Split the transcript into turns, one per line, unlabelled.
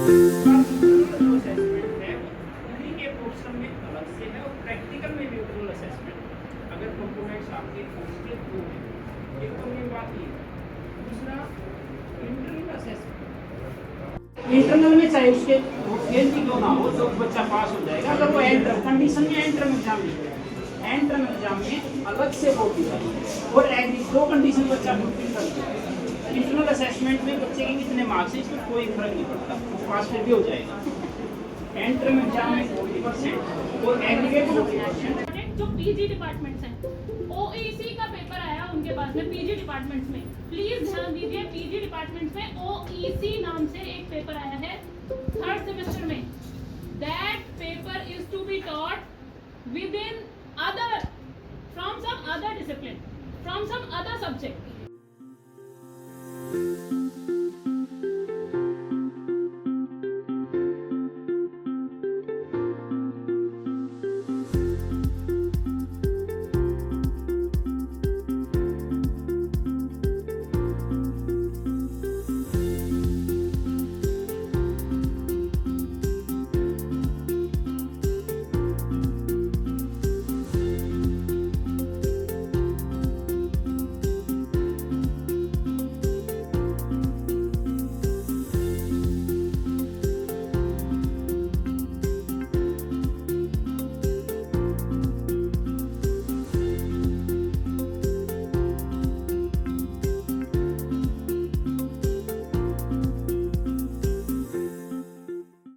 जो असेसमेंट है उन्हीं के पोर्शन में अलग से है और प्रैक्टिकल में भी ओवरऑल असेसमेंट। अगर कंपोनेंट्स आपके कोर्स के दो हैं, एक तो मेन बात ये है, दूसरा इंटरनल असेसमेंट। इंटरनल में चाहे उसके फेल भी क्यों ना हो तो बच्चा पास हो जाएगा अगर वो एंटर कंडीशन में एंट्रेंस एग्जाम नहीं है। एंट्रेंस एग्जाम में अलग से बोर्ड है और एग्री दो कंडीशन बच्चा फुलफिल कर दिया। इंटरनल असेसमेंट में बच्चे के कितने मार्क्स हैं इसमें कोई फर्क नहीं पड़ता, वो पास फिर भी हो जाएगा। एंट्रेंस एग्जाम में 40% और एग्रीगेट 40%।
जो पीजी डिपार्टमेंट्स हैं, ओईसी का पेपर आया उनके पास में पीजी डिपार्टमेंट्स में, प्लीज ध्यान दीजिए, पीजी डिपार्टमेंट्स में ओईसी नाम से एक पेपर आया है 3rd सेमेस्टर में। That paper is to be taught within other from some other discipline, from some other subject.